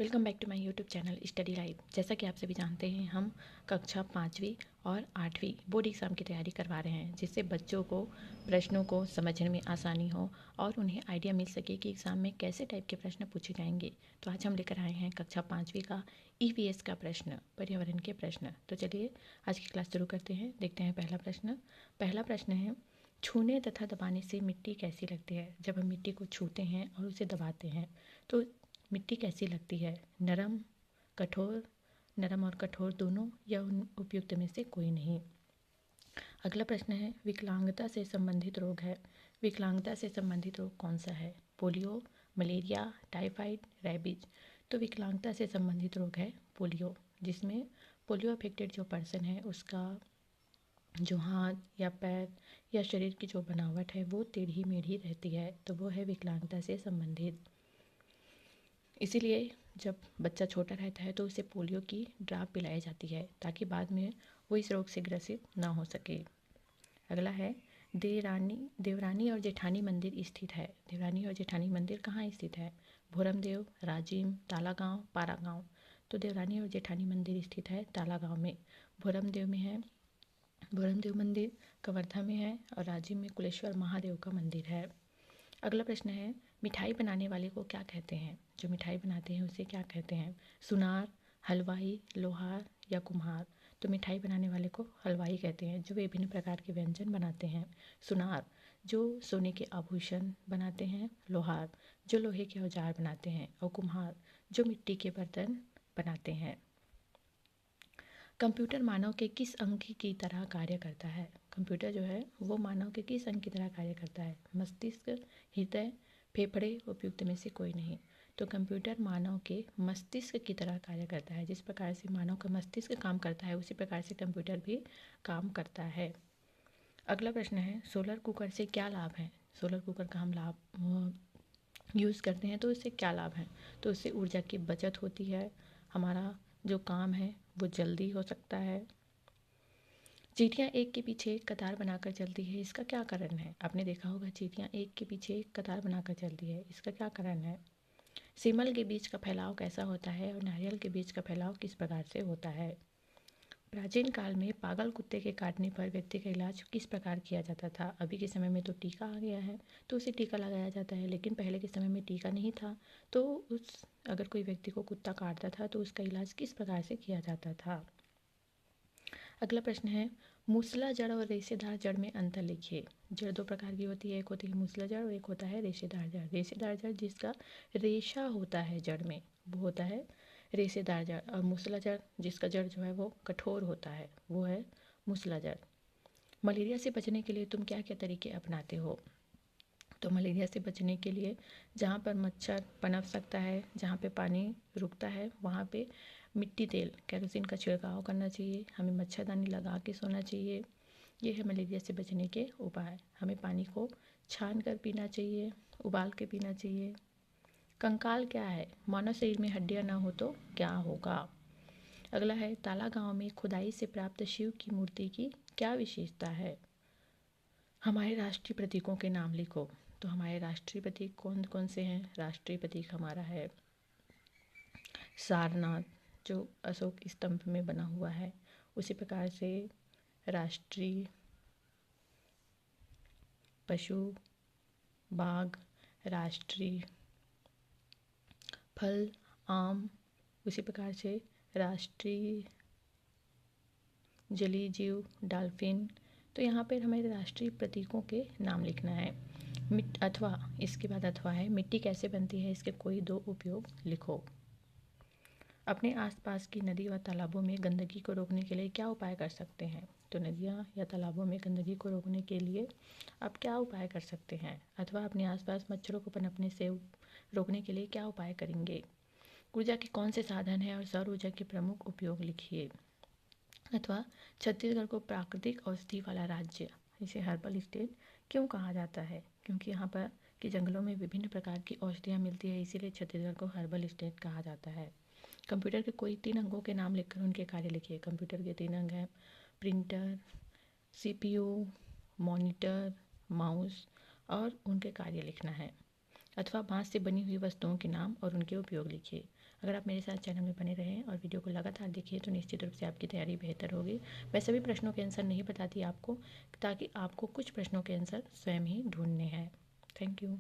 Welcome back to my YouTube channel Study Live. जैसा कि आप सभी जानते हैं, हम कक्षा 5वीं और 8वीं बोर्ड एग्ज़ाम की तैयारी करवा रहे हैं, जिससे बच्चों को प्रश्नों को समझने में आसानी हो और उन्हें आइडिया मिल सके कि एग्ज़ाम में कैसे टाइप के प्रश्न पूछे जाएंगे। तो आज हम लेकर आए हैं कक्षा 5वीं का ईवीएस का प्रश्न, पर्यावरण के प्रश्न। तो चलिए आज की क्लास शुरू करते हैं। देखते हैं पहला प्रश्न है, छूने तथा दबाने से मिट्टी कैसी लगती है। जब हम मिट्टी को छूते हैं और उसे दबाते हैं तो मिट्टी कैसी लगती है? नरम, कठोर, नरम और कठोर दोनों, या उन उपयुक्त में से कोई नहीं। अगला प्रश्न है, विकलांगता से संबंधित रोग है। विकलांगता से संबंधित रोग कौन सा है? Polio, malaria, typhoid, rabies. तो विकलांगता से संबंधित रोग है पोलियो, जिसमें पोलियो अफेक्टेड जो पर्सन है उसका जो हाथ या पैर या शरीर की जो बनावट है वो टेढ़ी मेढ़ी रहती है, तो वो है विकलांगता से संबंधित। इसीलिए जब बच्चा छोटा रहता है तो उसे पोलियो की ड्राप पिलाई जाती है, ताकि बाद में वो इस रोग से ग्रसित ना हो सके। अगला है, देवरानी और जेठानी मंदिर स्थित है। देवरानी और जेठानी मंदिर कहाँ स्थित है? भोरमदेव, राजिम, तालागांव, पारागांव। तो देवरानी और जेठानी मंदिर स्थित है तालागांव में। भोरमदेव में है, भोरमदेव मंदिर कवर्धा में है, और राजिम में कुलेश्वर महादेव का मंदिर है। अगला प्रश्न है, मिठाई बनाने वाले को क्या कहते हैं? जो मिठाई बनाते हैं उसे क्या कहते हैं? सुनार, हलवाई, लोहार या कुम्हार। तो मिठाई बनाने वाले को हलवाई कहते हैं, जो विभिन्न प्रकार के व्यंजन बनाते हैं। सुनार जो सोने के आभूषण बनाते हैं। लोहार जो लोहे के औजार बनाते हैं। और कुम्हार जो मिट्टी के बर्तन बनाते हैं। कंप्यूटर मानव के किस अंग की तरह कार्य करता है? कंप्यूटर जो है वो मानव के किस अंग की तरह कार्य करता है? मस्तिष्क, हृदय, फेफड़े, उपयुक्त में से कोई नहीं। तो कंप्यूटर मानव के मस्तिष्क की तरह कार्य करता है। जिस प्रकार से मानव का मस्तिष्क काम करता है उसी प्रकार से कंप्यूटर भी काम करता है। अगला प्रश्न है, सोलर कुकर से क्या लाभ है? सोलर कुकर का हम लाभ यूज़ करते हैं तो उससे क्या लाभ है? तो उससे ऊर्जा की बचत होती है, हमारा जो काम है वो जल्दी हो सकता है। चींटियाँ एक के पीछे एक कतार बनाकर चलती है, इसका क्या कारण है? आपने देखा होगा चींटियाँ एक के पीछे एक कतार बनाकर चलती है, इसका क्या कारण है? सीमल के बीज का फैलाव कैसा होता है और नारियल के बीज का फैलाव किस प्रकार से होता है? प्राचीन काल में पागल कुत्ते के काटने पर व्यक्ति का इलाज किस प्रकार किया जाता था? अभी के समय में तो टीका आ गया है तो उसे टीका लगाया जाता है, लेकिन पहले के समय में टीका नहीं था। तो अगर कोई व्यक्ति को कुत्ता काटता था तो उसका इलाज किस प्रकार से किया जाता था? अगला प्रश्न है, मूसला जड़ और रेशेदार जड़ में अंतर लिखिए। जड़ दो प्रकार की होती है, एक होती है मूसला जड़ और एक होता है रेशेदार जड़। रेशेदार जड़ जिसका रेशा होता है जड़ में वो होता है रेशेदार जड़, और मूसला जड़ जिसका जड़ जो है वो कठोर होता है वो है मूसला जड़। मलेरिया से बचने के लिए तुम क्या क्या तरीके अपनाते हो? तो मलेरिया से बचने के लिए जहाँ पर मच्छर पनप सकता है, जहाँ पे पानी रुकता है, वहाँ पे मिट्टी तेल केरोसिन का छिड़काव करना चाहिए। हमें मच्छरदानी लगा के सोना चाहिए। ये है मलेरिया से बचने के उपाय। हमें पानी को छान कर पीना चाहिए, उबाल के पीना चाहिए। कंकाल क्या है? मानव शरीर में हड्डियाँ ना हो तो क्या होगा? अगला है, तालागांव में खुदाई से प्राप्त शिव की मूर्ति की क्या विशेषता है? हमारे राष्ट्रीय प्रतीकों के नाम लिखो। तो हमारे राष्ट्रीय प्रतीक कौन कौन से हैं? राष्ट्रीय प्रतीक हमारा है सारनाथ, जो अशोक स्तंभ में बना हुआ है। उसी प्रकार से राष्ट्रीय पशु बाघ, राष्ट्रीय फल आम, उसी प्रकार से राष्ट्रीय जलीय जीव डॉल्फिन। तो यहाँ पर हमें राष्ट्रीय प्रतीकों के नाम लिखना है। अथवा इसके बाद अथवा है, मिट्टी कैसे बनती है, इसके कोई दो उपयोग लिखो। अपने आसपास की नदी व तालाबों में गंदगी को रोकने के लिए क्या उपाय कर सकते हैं? तो नदियाँ या तालाबों में गंदगी को रोकने के लिए आप क्या उपाय कर सकते हैं? अथवा अपने आसपास मच्छरों को पनपने से रोकने के लिए क्या उपाय करेंगे? ऊर्जा के कौन से साधन हैं और सौर ऊर्जा के प्रमुख उपयोग लिखिए। अथवा छत्तीसगढ़ को प्राकृतिक औषधि वाला राज्य, इसे हर्बल स्टेट क्यों कहा जाता है? क्योंकि यहाँ पर के जंगलों में विभिन्न प्रकार की औषधियाँ मिलती है, इसीलिए छत्तीसगढ़ को हर्बल स्टेट कहा जाता है। कंप्यूटर के कोई 3 अंगों के नाम लिखकर उनके कार्य लिखिए। कंप्यूटर के 3 अंग हैं, प्रिंटर, सीपीयू, मॉनिटर, माउस, और उनके कार्य लिखना है। अथवा बाँस से बनी हुई वस्तुओं के नाम और उनके उपयोग लिखिए। अगर आप मेरे साथ चैनल में बने रहें और वीडियो को लगातार देखिए तो निश्चित रूप से आपकी तैयारी बेहतर होगी। मैं सभी प्रश्नों के आंसर नहीं बताती आपको, ताकि आपको कुछ प्रश्नों के आंसर स्वयं ही ढूँढने हैं। Thank you.